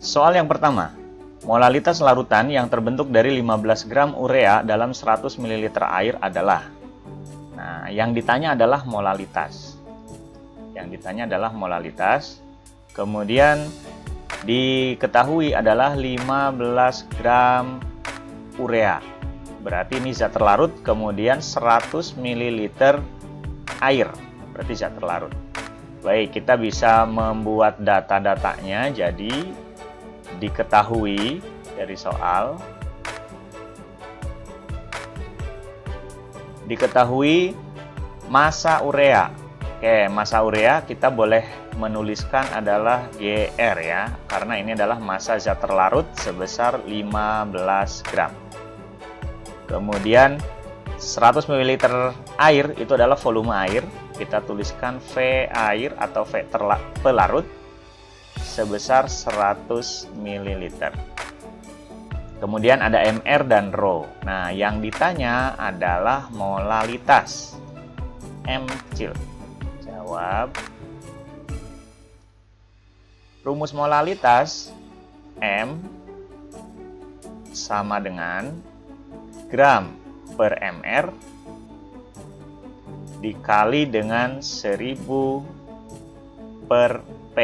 Soal yang pertama, molalitas larutan yang terbentuk dari 15 gram urea dalam 100 ml air adalah. Nah, yang ditanya adalah molalitas. Kemudian diketahui adalah 15 gram urea. Berarti ini zat terlarut, kemudian 100 ml air. Berarti zat terlarut. Baik, kita bisa membuat data-datanya. Jadi diketahui dari soal, diketahui massa urea. Oke, massa urea kita boleh menuliskan adalah GR ya, karena ini adalah massa zat terlarut sebesar 15 gram. Kemudian 100 ml air itu adalah volume air. Kita tuliskan V air atau V pelarut sebesar 100 ml. Kemudian ada MR dan Rho. Nah, yang ditanya adalah molalitas. M kecil. Jawab. Rumus molalitas M sama dengan gram per mr dikali dengan 1000 per P.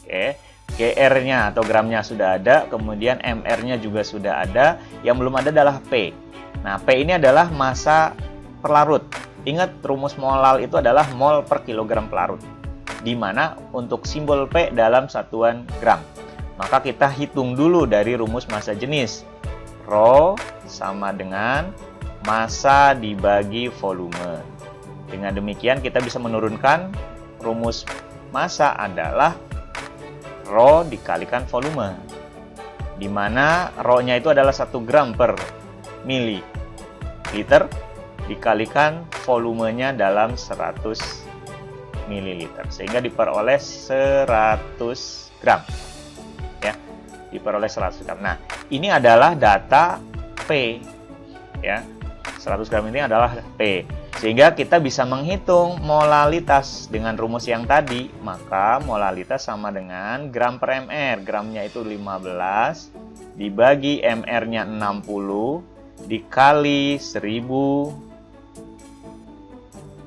Oke, GR-nya atau gramnya sudah ada, kemudian MR-nya juga sudah ada, yang belum ada adalah P. Nah, P ini adalah massa pelarut. Ingat, rumus molal itu adalah mol per kilogram pelarut, di mana untuk simbol P dalam satuan gram. Maka kita hitung dulu dari rumus massa jenis. Rho sama dengan massa dibagi volume. Dengan demikian kita bisa menurunkan rumus massa adalah Rho dikalikan volume, di mana Rho-nya itu adalah 1 gram per mililiter dikalikan volumenya dalam 100 ml, sehingga diperoleh 100 gram. Ya, diperoleh 100 gram. Nah, ini adalah data P. Ya, 100 gram ini adalah P. Sehingga kita bisa menghitung molalitas dengan rumus yang tadi. Maka molalitas sama dengan gram per mr. Gramnya itu 15, dibagi mr-nya 60, dikali 1000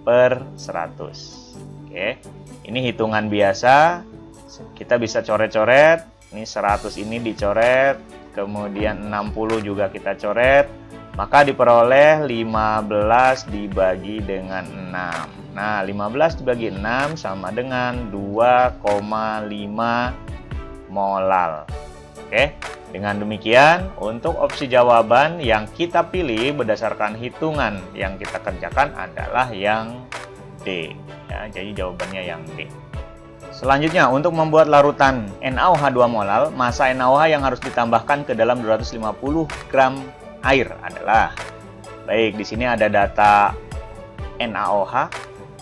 per 100. Oke, ini hitungan biasa. Kita bisa coret-coret. Ini 100 ini dicoret, kemudian 60 juga kita coret. Maka diperoleh 15 dibagi dengan 6. Nah, 15 dibagi 6 sama dengan 2,5 molal. Oke, dengan demikian untuk opsi jawaban yang kita pilih berdasarkan hitungan yang kita kerjakan adalah yang D. Ya, jadi jawabannya yang D. Selanjutnya, untuk membuat larutan NaOH 2 molal, massa NaOH yang harus ditambahkan ke dalam 250 gram air adalah. Baik, di sini ada data NaOH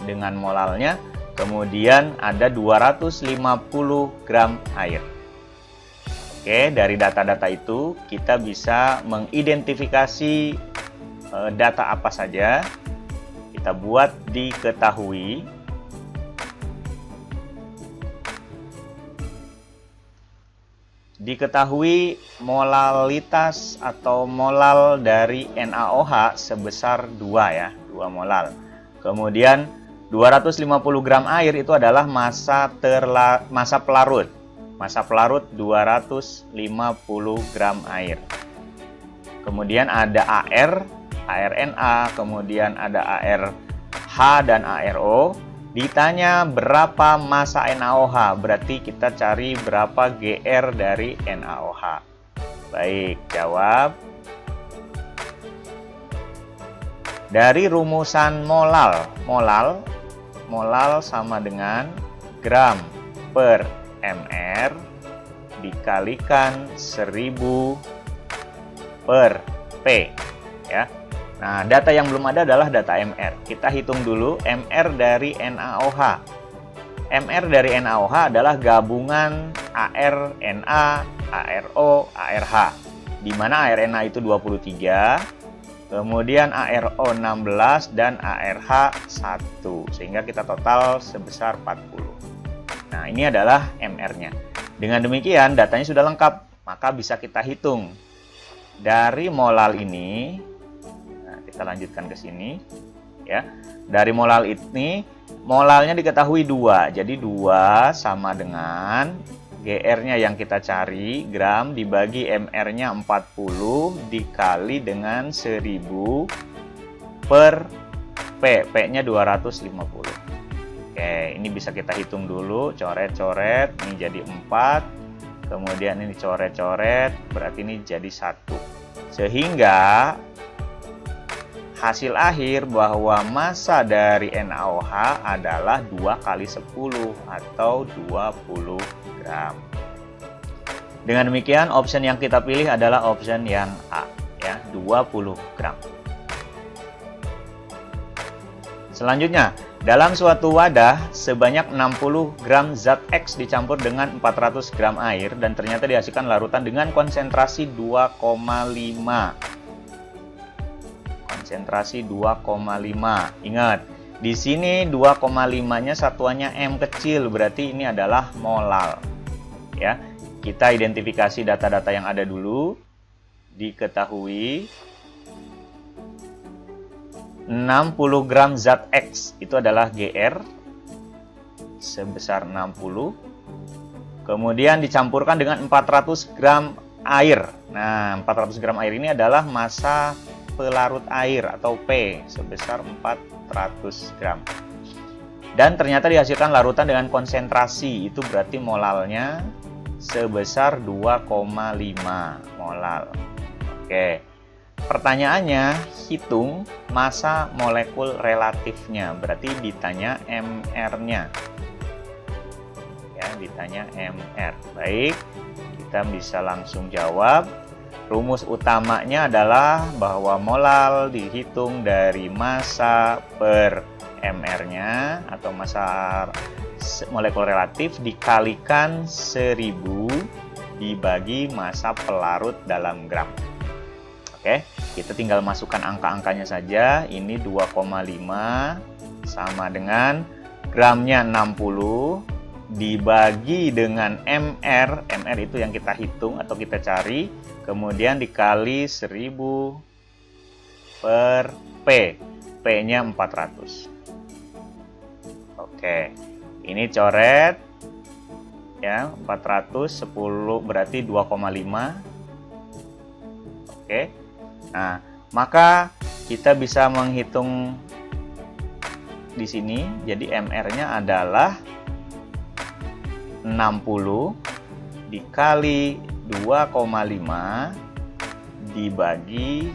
dengan molalnya, kemudian ada 250 gram air. Oke, dari data-data itu kita bisa mengidentifikasi data apa saja. Kita buat diketahui. Diketahui molalitas atau molal dari NaOH sebesar 2 ya, 2 molal. Kemudian 250 gram air itu adalah massa pelarut. Massa pelarut 250 gram air. Kemudian ada AR, ARNA, kemudian ada ARH dan ARO. Ditanya berapa massa NaOH, berarti kita cari berapa GR dari NaOH. Baik, jawab. Dari rumusan molal sama dengan gram per mr dikalikan 1000 per P. Ya. Nah, data yang belum ada adalah data MR. Kita hitung dulu MR dari NaOH. MR dari NaOH adalah gabungan AR, Na, ARO, ARH. Di mana ARNA itu 23, kemudian ARO 16 dan ARH 1. Sehingga kita total sebesar 40. Nah, ini adalah MR-nya. Dengan demikian, datanya sudah lengkap, maka bisa kita hitung. Dari molal ini, nah, kita lanjutkan ke sini, ya. Dari molal ini, molalnya diketahui 2, jadi 2 sama dengan GR-nya yang kita cari, gram dibagi MR-nya 40 dikali dengan 1000 per P. P-nya 250. Oke, ini bisa kita hitung dulu, coret-coret, ini jadi 4, kemudian ini coret-coret, berarti ini jadi 1. Sehingga hasil akhir bahwa massa dari NaOH adalah 2 kali 10 atau 20 gram. Dengan demikian, option yang kita pilih adalah option yang A, ya, 20 gram. Selanjutnya, dalam suatu wadah sebanyak 60 gram zat X dicampur dengan 400 gram air dan ternyata dihasilkan larutan dengan konsentrasi 2,5. Konsentrasi 2,5. Ingat, di sini 2,5-nya satuannya M kecil, berarti ini adalah molal. Ya, kita identifikasi data-data yang ada dulu. Diketahui 60 gram zat X itu adalah GR sebesar 60. Kemudian dicampurkan dengan 400 gram air. Nah, 400 gram air ini adalah massa pelarut air atau P sebesar 400 gram. Dan ternyata dihasilkan larutan dengan konsentrasi, itu berarti molalnya sebesar 2,5 molal. Oke. Pertanyaannya, hitung massa molekul relatifnya. Berarti ditanya MR-nya. Ya, ditanya MR. Baik, kita bisa langsung jawab. Rumus utamanya adalah bahwa molal dihitung dari massa per MR-nya atau massa molekul relatif dikalikan 1000 dibagi massa pelarut dalam gram. Oke, kita tinggal masukkan angka-angkanya saja. Ini 2,5 sama dengan gramnya 60 dibagi dengan MR. MR itu yang kita hitung atau kita cari. Kemudian dikali 1000 per P. P-nya 400. Oke, ini coret. Ya, 400, 10 berarti 2,5. Oke. Nah, maka kita bisa menghitung di sini. Jadi MR-nya adalah 60 dikali 2,5 dibagi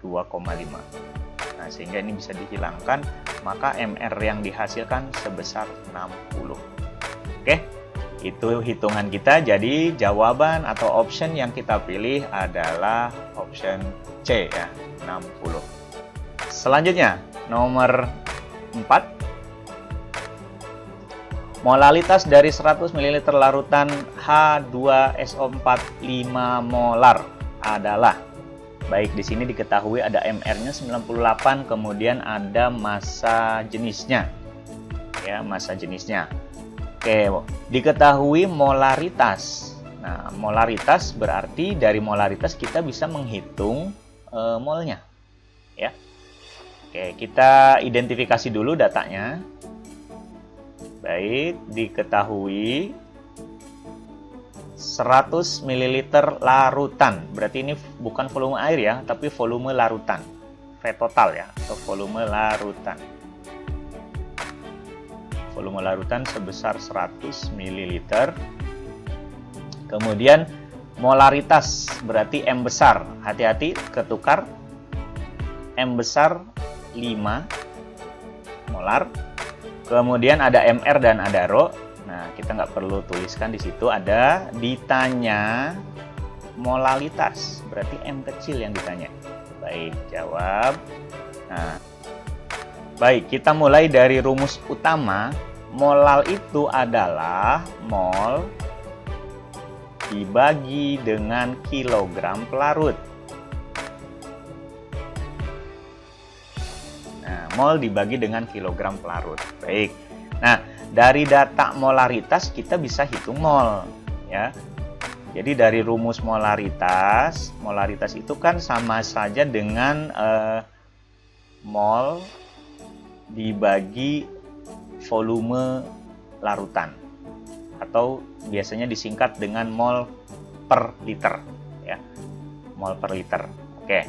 2,5. Nah, sehingga ini bisa dihilangkan, maka MR yang dihasilkan sebesar 60. Oke. Itu hitungan kita, jadi jawaban atau option yang kita pilih adalah option C, ya, 60. Selanjutnya, nomor 4. Molalitas dari 100 ml larutan H2SO4 5 molar adalah, baik di sini diketahui ada MR-nya 98, kemudian ada massa jenisnya. Ya, massa jenisnya. Oke, diketahui molaritas. Nah, molaritas berarti dari molaritas kita bisa menghitung molnya. Ya. Oke, kita identifikasi dulu datanya. Baik, diketahui 100 ml larutan. Berarti ini bukan volume air ya, tapi volume larutan. V total ya, atau volume larutan. Volume larutan sebesar 100 ml. Kemudian molaritas berarti M besar. Hati-hati ketukar. M besar 5 molar. Kemudian ada MR dan ada Rho. Nah, kita nggak perlu tuliskan di situ. Ada ditanya molalitas. Berarti M kecil yang ditanya. Baik, jawab. Nah, baik, kita mulai dari rumus utama. Molal itu adalah mol dibagi dengan kilogram pelarut. Nah, mol dibagi dengan kilogram pelarut. Baik. Nah, dari data molaritas kita bisa hitung mol. ya. Jadi dari rumus molaritas itu kan sama saja dengan mol dibagi volume larutan, atau biasanya disingkat dengan mol per liter, ya, mol per liter. Oke.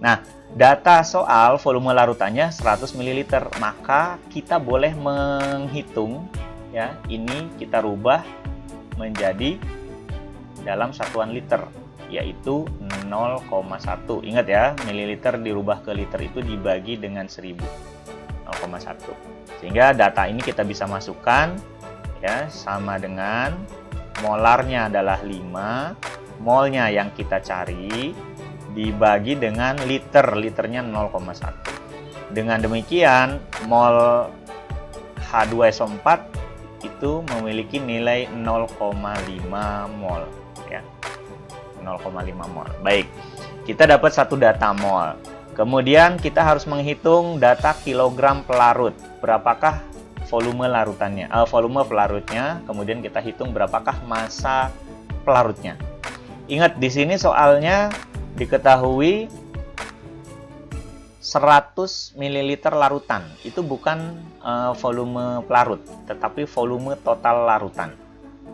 Nah, data soal volume larutannya 100 ml, maka kita boleh menghitung, ya, ini kita rubah menjadi dalam satuan liter, yaitu 0,1. Ingat ya, mililiter dirubah ke liter itu dibagi dengan 1000, 0,1. Sehingga data ini kita bisa masukkan, ya, sama dengan molarnya adalah 5, molnya yang kita cari dibagi dengan liter, liternya 0,1. Dengan demikian, mol H2SO4 itu memiliki nilai 0,5 mol, ya. 0,5 mol. Baik, kita dapat satu data mol. Kemudian kita harus menghitung data kilogram pelarut. Berapakah volume larutannya? Volume pelarutnya. Kemudian kita hitung berapakah massa pelarutnya. Ingat, di sini soalnya diketahui 100 ml larutan. Itu bukan volume pelarut, tetapi volume total larutan.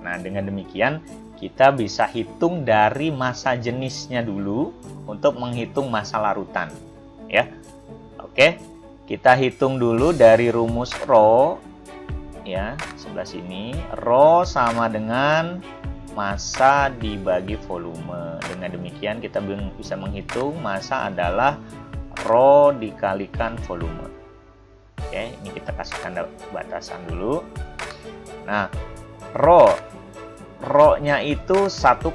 Nah, dengan demikian kita bisa hitung dari massa jenisnya dulu untuk menghitung massa larutan, ya. Oke, kita hitung dulu dari rumus Rho, ya, sebelah sini. Rho sama dengan massa dibagi volume. Dengan demikian kita bisa menghitung massa adalah Rho dikalikan volume. Oke, ini kita kasihkan batasan dulu. Nah, Rho-nya itu 1,84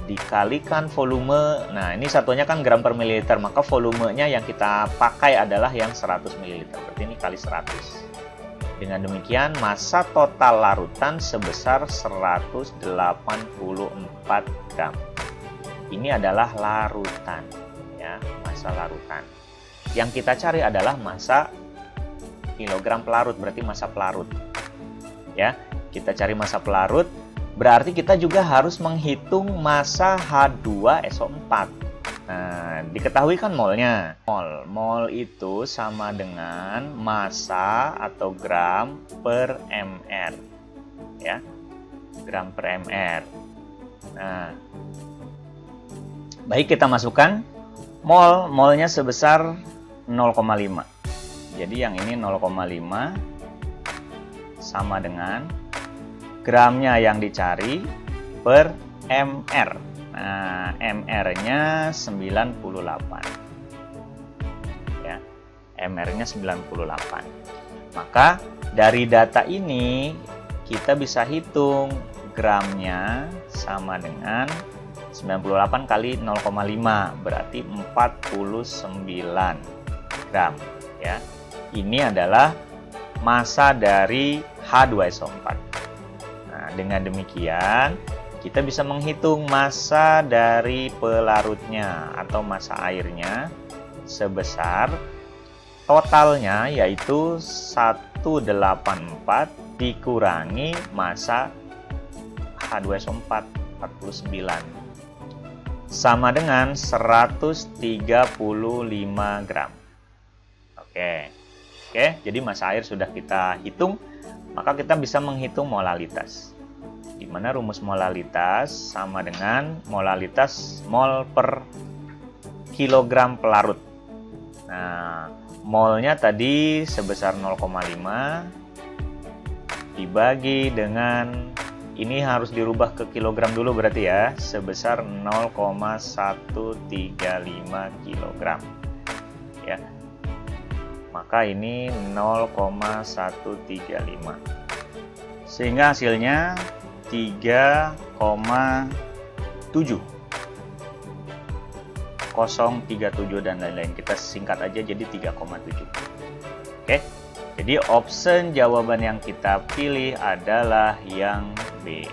dikalikan volume. Nah, ini satunya kan gram per mililiter, maka volumenya yang kita pakai adalah yang 100 ml. Berarti ini kali 100. Dengan demikian, massa total larutan sebesar 184 gram. Ini adalah larutan, ya, massa larutan. Yang kita cari adalah massa kilogram pelarut, berarti massa pelarut. Ya, kita cari massa pelarut, berarti kita juga harus menghitung massa H2SO4. Nah, diketahui kan molnya. Mol itu sama dengan massa atau gram per mr, ya, gram per mr. Nah, baik, kita masukkan molnya sebesar 0,5. Jadi yang ini 0,5 sama dengan gramnya yang dicari per mr. Nah, mr-nya 98. Ya, mr-nya 98. Maka dari data ini kita bisa hitung gramnya sama dengan 98 kali 0,5, berarti 49 gram, ya. Ini adalah massa dari H2SO4. Nah, dengan demikian kita bisa menghitung massa dari pelarutnya atau massa airnya sebesar totalnya, yaitu 184 dikurangi massa H2SO4 49 sama dengan 135 gram. Oke, jadi massa air sudah kita hitung, maka kita bisa menghitung molalitas. Di mana rumus molalitas sama dengan molalitas mol per kilogram pelarut. Nah, molnya tadi sebesar 0,5 dibagi dengan, ini harus dirubah ke kilogram dulu berarti ya, sebesar 0,135 kilogram. Ya. Maka ini 0,135. Sehingga hasilnya 3,7. 037 dan lain-lain. Kita singkat aja jadi 3,7. Oke. Jadi option jawaban yang kita pilih adalah yang B,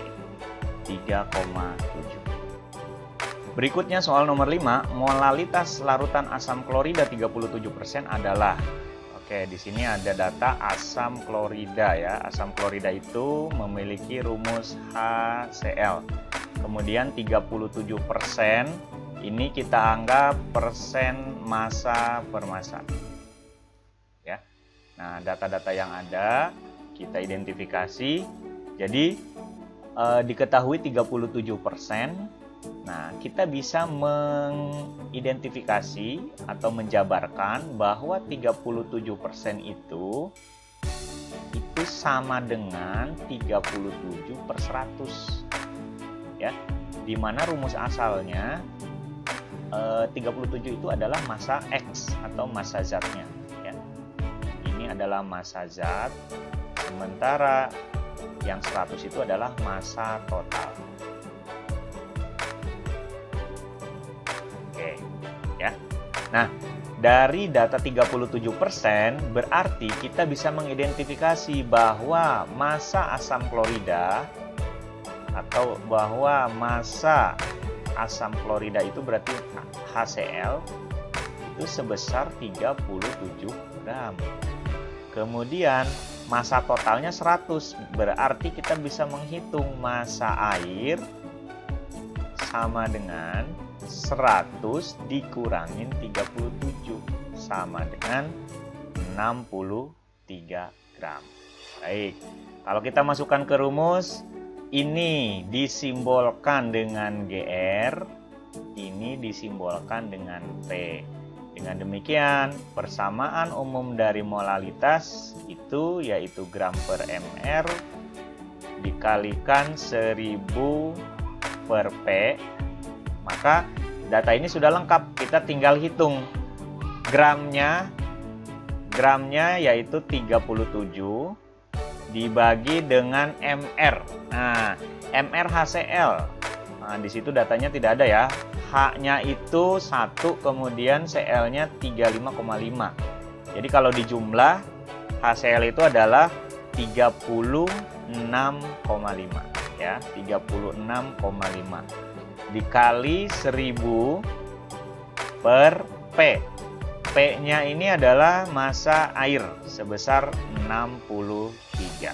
3,7. Berikutnya soal nomor 5, molalitas larutan asam klorida 37% adalah. Oke, di sini ada data asam klorida ya. Asam klorida itu memiliki rumus HCl. Kemudian 37% ini kita anggap persen massa per massa. Ya. Nah, data-data yang ada kita identifikasi. Jadi diketahui 37%. Nah, kita bisa mengidentifikasi atau menjabarkan bahwa 37% itu sama dengan 37/100. Ya. Di mana rumus asalnya 37 itu adalah massa X atau massa zatnya, ya. Ini adalah massa zat, sementara yang 100 itu adalah massa total. Oke, ya. Nah, dari data 37% berarti kita bisa mengidentifikasi bahwa massa asam klorida atau bahwa massa asam klorida itu berarti HCl itu sebesar 37 gram. Kemudian massa totalnya 100, berarti kita bisa menghitung massa air sama dengan 100 dikurangin 37 sama dengan 63 gram. Baik, kalau kita masukkan ke rumus, ini disimbolkan dengan GR, ini disimbolkan dengan P. Dengan demikian, persamaan umum dari molalitas itu yaitu gram per mr dikalikan 1000 per P. Maka data ini sudah lengkap, kita tinggal hitung gramnya yaitu 37 dibagi dengan mr. Nah, mr HCl. Nah, di situ datanya tidak ada ya. H-nya itu 1, kemudian Cl-nya 35,5. Jadi kalau dijumlah HCl itu adalah 36,5 ya, 36,5 dikali 1000 per P. P-nya ini adalah massa air sebesar 63.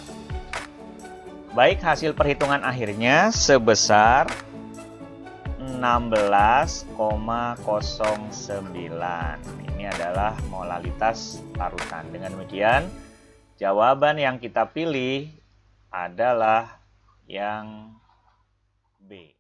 Baik, hasil perhitungan akhirnya sebesar 16,09. Ini adalah molalitas larutan. Dengan demikian, jawaban yang kita pilih adalah yang B.